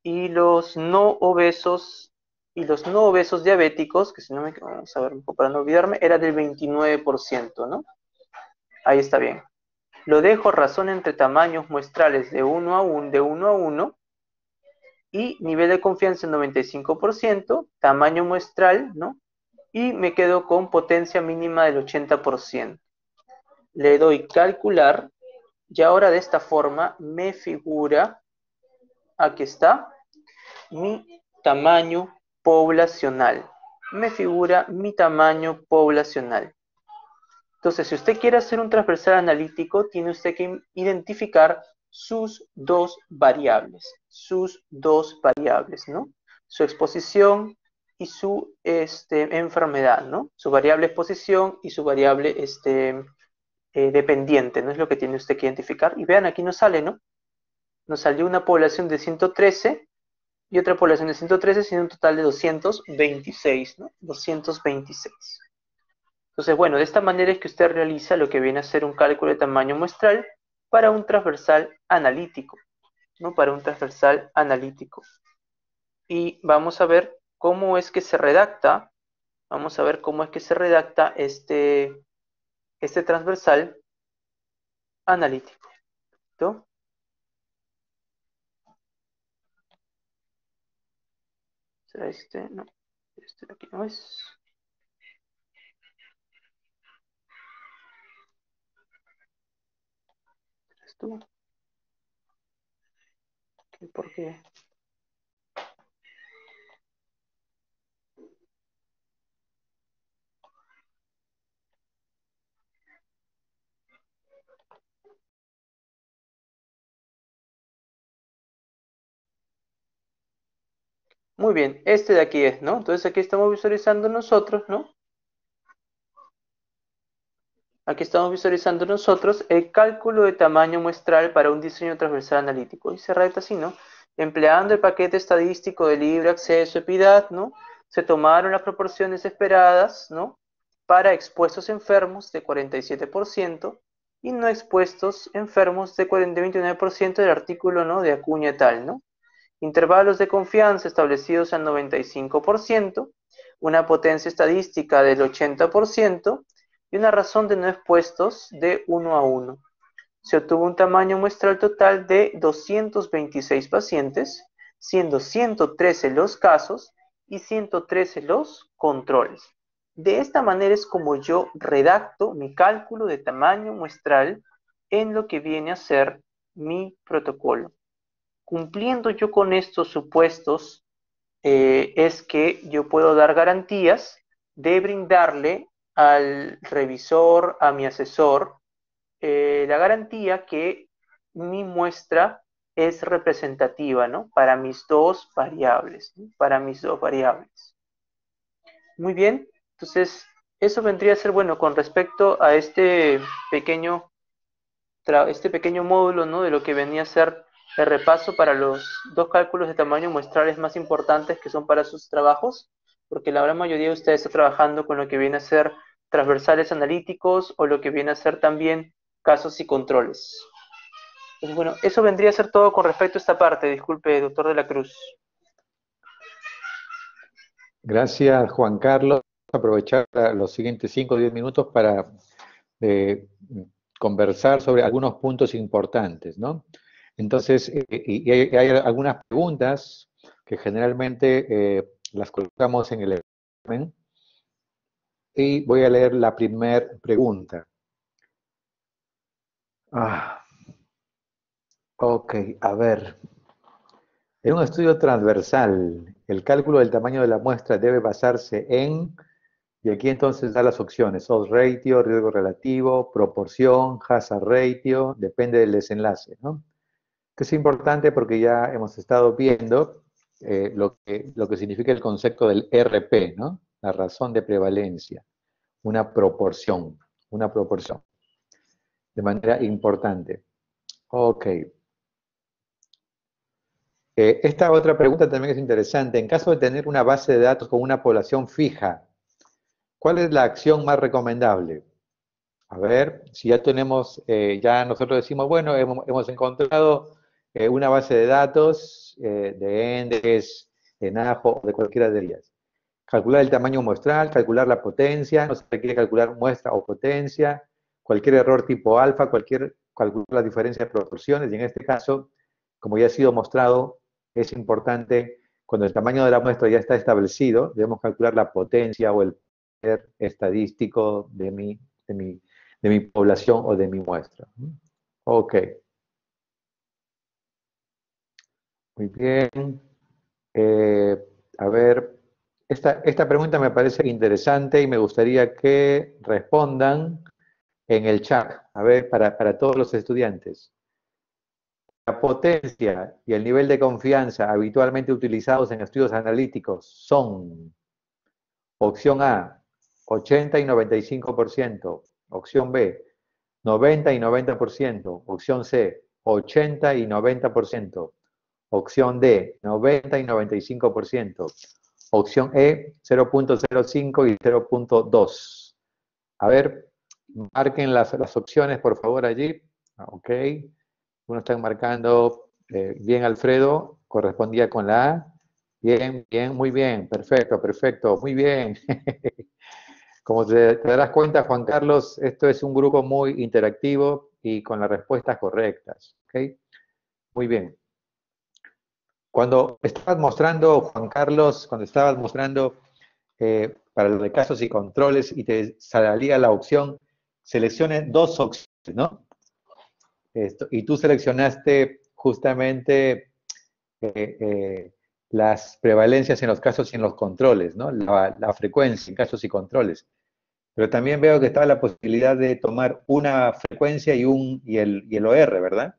y los no obesos diabéticos, que si no me vamos a ver un poco para no olvidarme, era del 29%, ¿no? Ahí está bien. Lo dejo razón entre tamaños muestrales de 1 a 1, y nivel de confianza en 95%, tamaño muestral, ¿no? Y me quedo con potencia mínima del 80%. Le doy calcular y ahora de esta forma me figura, aquí está, mi tamaño poblacional. Me figura mi tamaño poblacional. Entonces, si usted quiere hacer un transversal analítico, tiene usted que identificar sus dos variables, ¿no? Su exposición y su enfermedad, ¿no? Su variable exposición y su variable dependiente, ¿no? Es lo que tiene usted que identificar. Y vean, aquí nos sale, ¿no? Nos salió una población de 113 y otra población de 113, siendo un total de 226, ¿no? 226. Entonces, bueno, de esta manera es que usted realiza lo que viene a ser un cálculo de tamaño muestral para un transversal analítico, ¿no? Para un transversal analítico. Y vamos a ver cómo es que se redacta, este transversal analítico, ¿no? ¿Será este? No. Este de aquí no es. ¿Es tú? ¿Por qué? Muy bien, este de aquí es, ¿no? Entonces aquí estamos visualizando nosotros, ¿no? Aquí estamos visualizando nosotros el cálculo de tamaño muestral para un diseño transversal analítico. Y se redacta así, ¿no? Empleando el paquete estadístico de libre acceso EPIDAT, ¿no? Se tomaron las proporciones esperadas, ¿no? Para expuestos enfermos de 47% y no expuestos enfermos de 29% del artículo, ¿no? De Acuña et al, ¿no? Intervalos de confianza establecidos al 95%, una potencia estadística del 80% y una razón de no expuestos de 1 a 1. Se obtuvo un tamaño muestral total de 226 pacientes, siendo 113 los casos y 113 los controles. De esta manera es como yo redacto mi cálculo de tamaño muestral en lo que viene a ser mi protocolo. Cumpliendo yo con estos supuestos, es que yo puedo dar garantías de brindarle al revisor, a mi asesor, la garantía que mi muestra es representativa, ¿no? Para mis dos variables, ¿no? Para mis dos variables. Muy bien, entonces eso vendría a ser, bueno, con respecto a este pequeño módulo, ¿no? De lo que venía a ser el repaso para los dos cálculos de tamaño muestrales más importantes que son para sus trabajos, porque la gran mayoría de ustedes está trabajando con lo que viene a ser transversales analíticos o lo que viene a ser también casos y controles. Entonces, bueno, eso vendría a ser todo con respecto a esta parte. Disculpe, doctor de la Cruz. Gracias, Juan Carlos. Aprovechar los siguientes 5 o 10 minutos para conversar sobre algunos puntos importantes, ¿no? Entonces, y hay algunas preguntas que generalmente las colocamos en el examen y voy a leer la primera pregunta. Ok, a ver. En un estudio transversal, el cálculo del tamaño de la muestra debe basarse en, y aquí entonces da las opciones, odds ratio, riesgo relativo, proporción, hazard ratio, depende del desenlace, ¿no? Que es importante porque ya hemos estado viendo lo que significa el concepto del RP, ¿no? La razón de prevalencia, una proporción, de manera importante. Ok. Esta otra pregunta también es interesante. En caso de tener una base de datos con una población fija, ¿cuál es la acción más recomendable? A ver, si ya tenemos, ya nosotros decimos, bueno, hemos encontrado una base de datos de ENDES, de NAJO, o de cualquiera de ellas. Calcular el tamaño muestral, calcular la potencia, no se requiere calcular muestra o potencia, cualquier error tipo alfa, calcular la diferencia de proporciones, y en este caso, como ya ha sido mostrado, es importante, cuando el tamaño de la muestra ya está establecido, debemos calcular la potencia o el poder estadístico de mi población o de mi muestra. Ok. Muy bien. A ver, esta pregunta me parece interesante y me gustaría que respondan en el chat, a ver, para todos los estudiantes. La potencia y el nivel de confianza habitualmente utilizados en estudios analíticos son: opción A, 80 y 95%, opción B, 90 y 90%, opción C, 80 y 90%, opción D, 90 y 95%, opción E, 0.05 y 0.2. A ver, marquen las opciones, por favor, allí. Ok. Uno está marcando bien, Alfredo, correspondía con la A. Bien, bien, muy bien, perfecto, perfecto, muy bien. Como te darás cuenta, Juan Carlos, esto es un grupo muy interactivo y con las respuestas correctas. ¿Ok? Muy bien. Cuando estabas mostrando, Juan Carlos, cuando estabas mostrando para los de casos y controles y te salía la opción, seleccione dos opciones, ¿no? Y tú seleccionaste justamente las prevalencias en los casos y en los controles, ¿no? La frecuencia en casos y controles. Pero también veo que estaba la posibilidad de tomar una frecuencia y el OR, ¿verdad?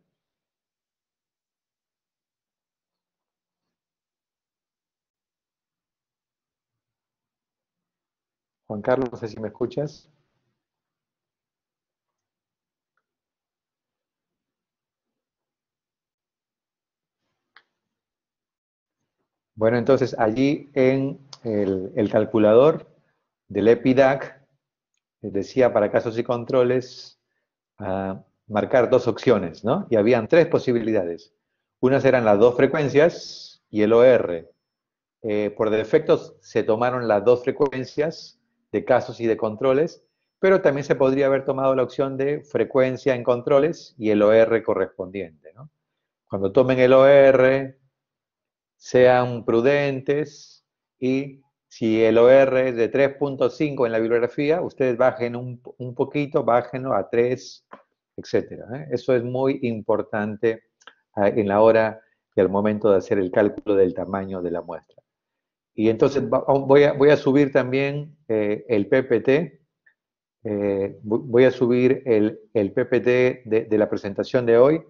Juan Carlos, no sé si me escuchas. Bueno, entonces allí en el calculador del EPIDAC decía para casos y controles marcar dos opciones, ¿no? Y habían tres posibilidades. Unas eran las dos frecuencias y el OR. Por defecto se tomaron las dos frecuencias de casos y de controles, pero también se podría haber tomado la opción de frecuencia en controles y el OR correspondiente, ¿no? Cuando tomen el OR, sean prudentes y si el OR es de 3.5 en la bibliografía, ustedes bajen un poquito, bájenlo a 3, etcétera, ¿eh? Eso es muy importante en la hora y al momento de hacer el cálculo del tamaño de la muestra. Y entonces voy a subir también el PPT, voy a subir el PPT de la presentación de hoy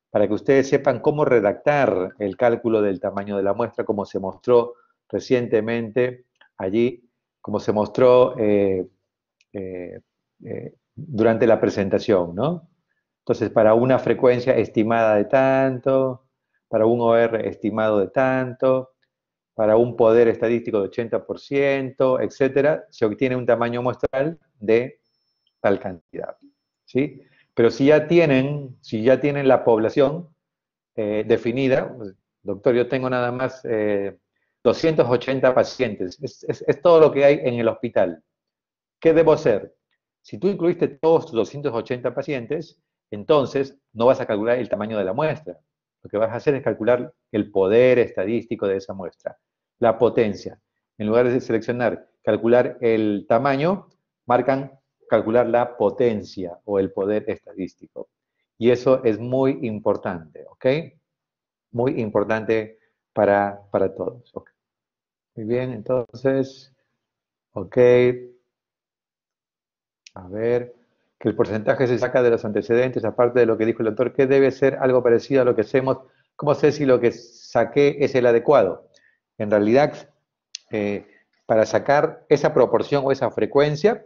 para que ustedes sepan cómo redactar el cálculo del tamaño de la muestra, como se mostró recientemente allí, como se mostró durante la presentación, ¿no? Entonces, para una frecuencia estimada de tanto, para un OR estimado de tanto, para un poder estadístico de 80%, etcétera, se obtiene un tamaño muestral de tal cantidad, ¿sí? Pero si ya tienen la población definida, pues, doctor, yo tengo nada más 280 pacientes, es todo lo que hay en el hospital. ¿Qué debo hacer? Si tú incluiste todos tus 280 pacientes, entonces no vas a calcular el tamaño de la muestra. Lo que vas a hacer es calcular el poder estadístico de esa muestra, la potencia. En lugar de seleccionar calcular el tamaño, marcan calcular la potencia o el poder estadístico. Y eso es muy importante, ¿ok? Muy importante para todos. Okay. Muy bien, entonces, ok. A ver, que el porcentaje se saca de los antecedentes, aparte de lo que dijo el doctor, que debe ser algo parecido a lo que hacemos. ¿Cómo sé si lo que saqué es el adecuado? En realidad, eh, para sacar esa proporción o esa frecuencia,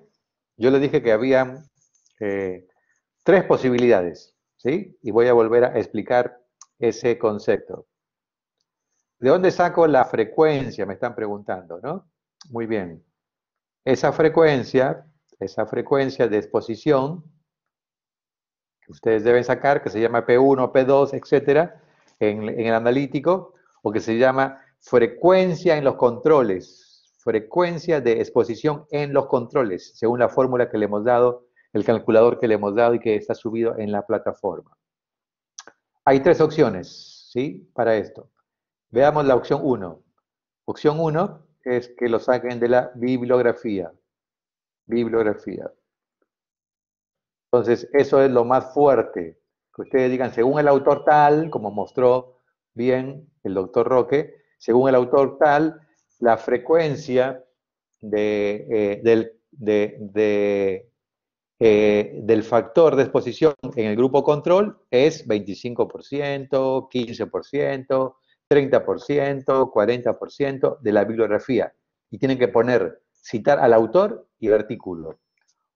yo le dije que había tres posibilidades, ¿sí? Y voy a volver a explicar ese concepto. ¿De dónde saco la frecuencia? Me están preguntando, ¿no? Muy bien. Esa frecuencia de exposición que ustedes deben sacar, que se llama P1, P2, etcétera, en el analítico, o que se llama frecuencia en los controles, frecuencia de exposición en los controles, según la fórmula que le hemos dado, el calculador que le hemos dado y que está subido en la plataforma. Hay tres opciones, ¿sí? Para esto. Veamos la opción 1. Opción 1 es que lo saquen de la bibliografía. Bibliografía. Entonces, eso es lo más fuerte. Que ustedes digan, según el autor tal, como mostró bien el doctor Roque, según el autor tal, la frecuencia del factor de exposición en el grupo control es 25%, 15%, 30%, 40% de la bibliografía. Y tienen que citar al autor y el artículo.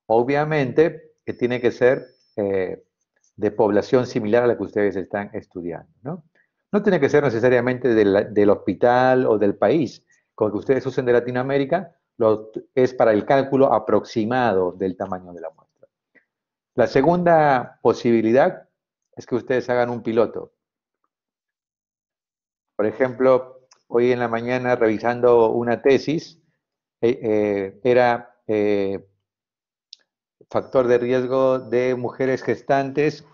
Obviamente que tiene que ser de población similar a la que ustedes están estudiando, ¿no? No tiene que ser necesariamente del hospital o del país. Con que ustedes usen de Latinoamérica, es para el cálculo aproximado del tamaño de la muestra. La segunda posibilidad es que ustedes hagan un piloto. Por ejemplo, hoy en la mañana revisando una tesis, era factor de riesgo de mujeres gestantes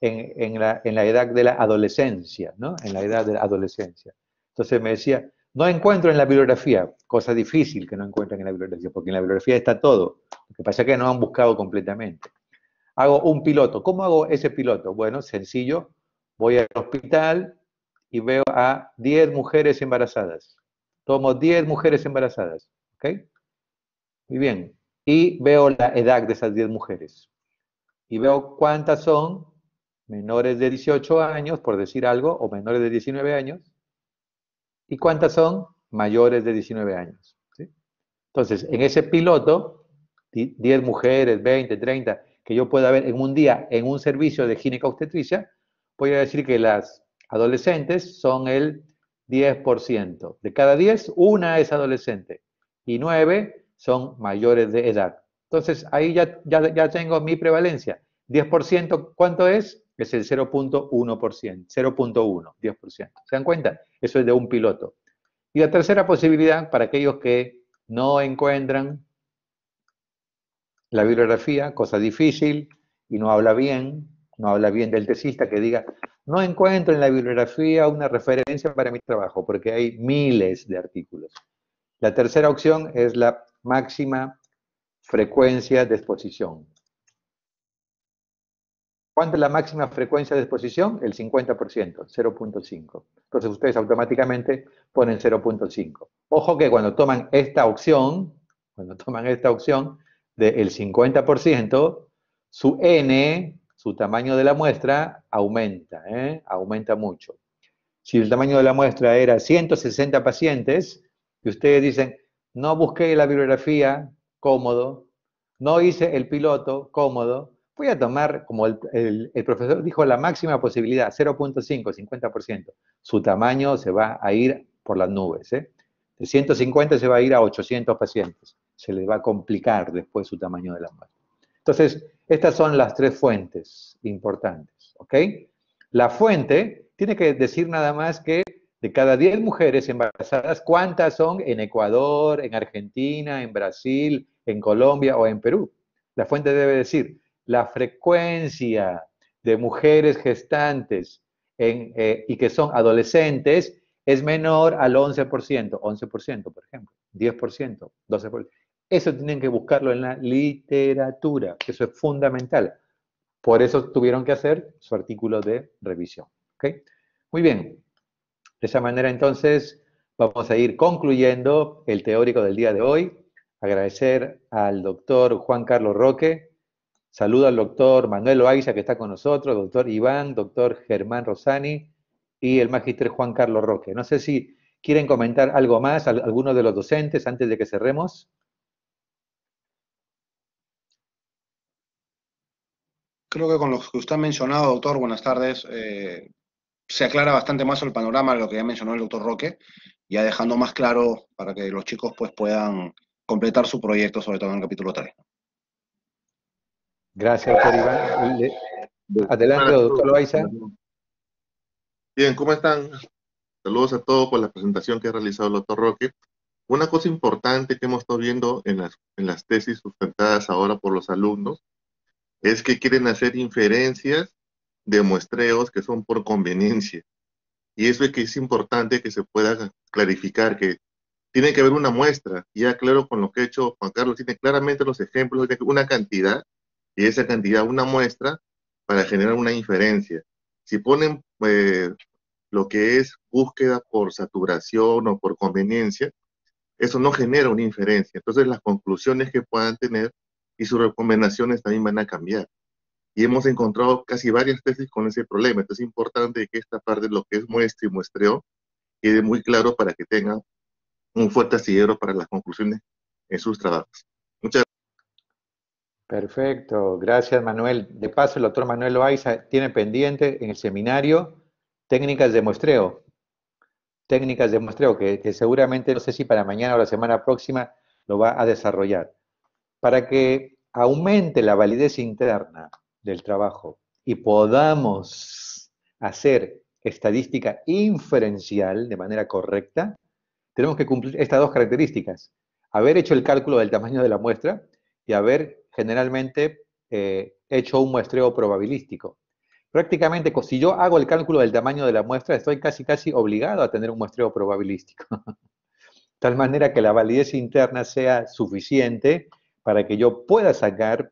en la edad de la adolescencia, ¿no? En la edad de la adolescencia. Entonces me decía, no encuentro en la bibliografía, cosa difícil que no encuentren en la bibliografía, porque en la bibliografía está todo. Lo que pasa es que no han buscado completamente. Hago un piloto. ¿Cómo hago ese piloto? Bueno, sencillo. Voy al hospital y veo a 10 mujeres embarazadas. Tomo 10 mujeres embarazadas. ¿Ok? Muy bien. Y veo la edad de esas 10 mujeres. Y veo cuántas son menores de 18 años, por decir algo, o menores de 19 años, y cuántas son mayores de 19 años. ¿Sí? Entonces, en ese piloto, 10 mujeres, 20, 30, que yo pueda ver en un día en un servicio de ginecobstetricia, voy a decir que las adolescentes son el 10%. De cada 10, una es adolescente y 9 son mayores de edad. Entonces, ahí ya tengo mi prevalencia. 10%, ¿cuánto es? Es el 0.1%, 0.1, 10%. ¿Se dan cuenta? Eso es de un piloto. Y la tercera posibilidad, para aquellos que no encuentran la bibliografía, cosa difícil, y no habla bien del tesista, que diga, no encuentro en la bibliografía una referencia para mi trabajo, porque hay miles de artículos. La tercera opción es la máxima frecuencia de exposición. ¿Cuánto es la máxima frecuencia de exposición? El 50%, 0.5. Entonces ustedes automáticamente ponen 0.5. Ojo que cuando toman esta opción del 50%, su N, su tamaño de la muestra, aumenta, aumenta mucho. Si el tamaño de la muestra era 160 pacientes, y ustedes dicen, no busqué la bibliografía, cómodo, no hice el piloto, cómodo, voy a tomar, como el profesor dijo, la máxima posibilidad, 0.5, 50%. Su tamaño se va a ir por las nubes. De 150 se va a ir a 800 pacientes. Se les va a complicar después su tamaño de la muestra. Entonces, estas son las tres fuentes importantes, ¿ok? La fuente tiene que decir nada más que de cada 10 mujeres embarazadas, ¿cuántas son en Ecuador, en Argentina, en Brasil, en Colombia o en Perú? La fuente debe decir la frecuencia de mujeres gestantes y que son adolescentes es menor al 11%, 11% por ejemplo, 10%, 12%. Eso tienen que buscarlo en la literatura, eso es fundamental. Por eso tuvieron que hacer su artículo de revisión. ¿Okay? Muy bien. De esa manera, entonces, vamos a ir concluyendo el teórico del día de hoy. Agradecer al doctor Juan Carlos Roque. Saludo al doctor Manuel Loaiza, que está con nosotros, doctor Iván, doctor Germán Rosani y el magíster Juan Carlos Roque. No sé si quieren comentar algo más, algunos de los docentes, antes de que cerremos. Creo que con lo que usted ha mencionado, doctor, buenas tardes, se aclara bastante más el panorama de lo que ya mencionó el doctor Roque, ya dejando más claro para que los chicos pues, puedan completar su proyecto, sobre todo en el capítulo 3. Gracias, doctor Iván. Adelante, doctor Loaiza. Bien, ¿cómo están? Saludos a todos por la presentación que ha realizado el doctor Roque. Una cosa importante que hemos estado viendo en las tesis sustentadas ahora por los alumnos es que quieren hacer inferencias de muestreos que son por conveniencia. Y eso es que es importante que se pueda clarificar que tiene que haber una muestra. Ya claro, con lo que ha hecho Juan Carlos, tiene claramente los ejemplos de una cantidad, y esa cantidad una muestra para generar una inferencia. Si ponen lo que es búsqueda por saturación o por conveniencia, eso no genera una inferencia. Entonces las conclusiones que puedan tener y sus recomendaciones también van a cambiar. Y hemos encontrado casi varias tesis con ese problema. Entonces es importante que esta parte de lo que es muestra y muestreo quede muy claro para que tengan un fuerte asidero para las conclusiones en sus trabajos. Muchas gracias. Perfecto, gracias Manuel. De paso, el doctor Manuel Loaiza tiene pendiente en el seminario técnicas de muestreo. Técnicas de muestreo que seguramente, no sé si para mañana o la semana próxima, lo va a desarrollar. Para que aumente la validez interna del trabajo y podamos hacer estadística inferencial de manera correcta, tenemos que cumplir estas dos características. Haber hecho el cálculo del tamaño de la muestra y haber generalmente hecho un muestreo probabilístico. Prácticamente, si yo hago el cálculo del tamaño de la muestra, estoy casi obligado a tener un muestreo probabilístico. Tal manera que la validez interna sea suficiente para que yo pueda sacar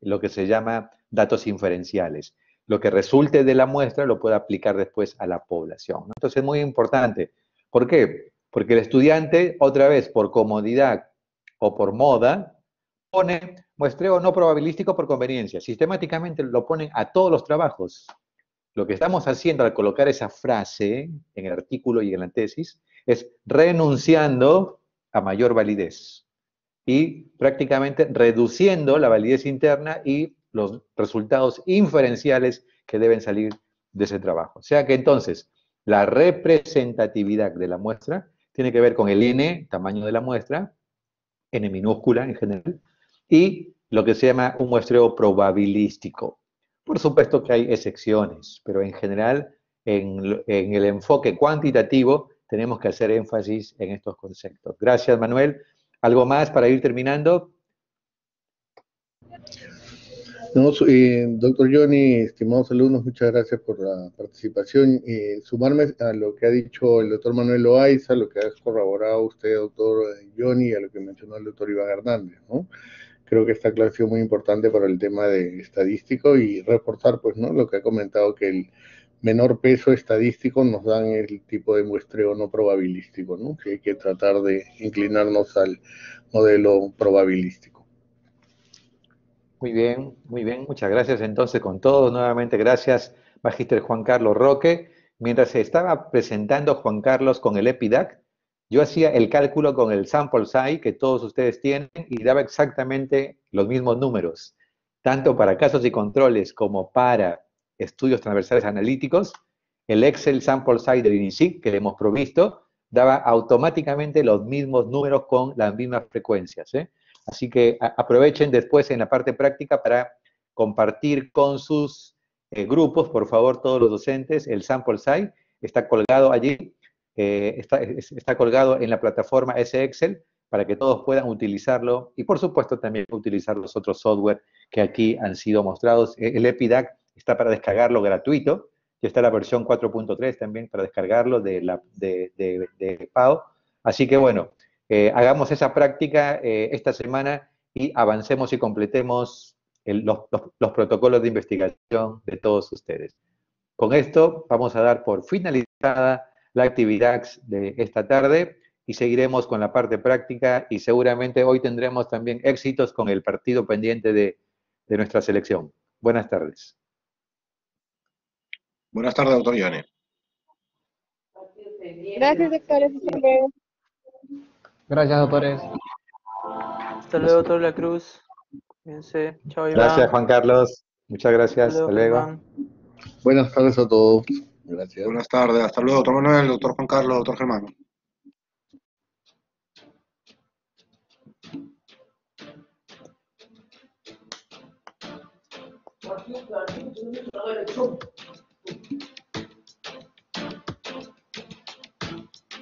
lo que se llama datos inferenciales. Lo que resulte de la muestra lo puedo aplicar después a la población, ¿no? Entonces es muy importante. ¿Por qué? Porque el estudiante, otra vez, por comodidad o por moda, pone muestreo no probabilístico por conveniencia. Sistemáticamente lo ponen a todos los trabajos. Lo que estamos haciendo al colocar esa frase en el artículo y en la tesis es renunciando a mayor validez y prácticamente reduciendo la validez interna y los resultados inferenciales que deben salir de ese trabajo. O sea que entonces la representatividad de la muestra tiene que ver con el n, tamaño de la muestra, n minúscula en general, y lo que se llama un muestreo probabilístico. Por supuesto que hay excepciones, pero en general, en el enfoque cuantitativo, tenemos que hacer énfasis en estos conceptos. Gracias, Manuel. ¿Algo más para ir terminando? No, doctor Johnny, estimados alumnos, muchas gracias por la participación. Sumarme a lo que ha dicho el doctor Manuel Loaiza, lo que ha corroborado usted, doctor Johnny, y a lo que mencionó el doctor Iván Hernández, ¿no? Creo que esta clase es muy importante para el tema de estadístico y reforzar, pues, ¿no?, lo que ha comentado, que el menor peso estadístico nos dan el tipo de muestreo no probabilístico, ¿no? Que hay que tratar de inclinarnos al modelo probabilístico. Muy bien, muchas gracias entonces con todos. Nuevamente gracias, Magíster Juan Carlos Roque. Mientras se estaba presentando Juan Carlos con el EPIDAC, yo hacía el cálculo con el sample size que todos ustedes tienen y daba exactamente los mismos números, tanto para casos y controles como para estudios transversales analíticos. El Excel sample size del INISIC que le hemos provisto daba automáticamente los mismos números con las mismas frecuencias, ¿eh? Así que aprovechen después en la parte práctica para compartir con sus grupos, por favor, todos los docentes, el sample size. Está colgado allí, está colgado en la plataforma Excel para que todos puedan utilizarlo y, por supuesto, también utilizar los otros software que aquí han sido mostrados. El EPIDAC está para descargarlo gratuito, y está la versión 4.3 también para descargarlo de PAO. Así que, bueno, hagamos esa práctica esta semana y avancemos y completemos los protocolos de investigación de todos ustedes. Con esto vamos a dar por finalizada la actividad de esta tarde y seguiremos con la parte práctica y seguramente hoy tendremos también éxitos con el partido pendiente de nuestra selección. Buenas tardes. Buenas tardes, doctor Johnny. Gracias, doctores. Hasta luego. Gracias, doctores. Hasta luego, doctor La Cruz. Cuídense. Chao, Iván. Gracias, Juan Carlos. Muchas gracias. Hasta luego. Germán. Buenas tardes a todos. Gracias. Buenas tardes. Hasta luego, doctor Manuel, doctor Juan Carlos, doctor Germán.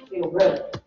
Quiero ver.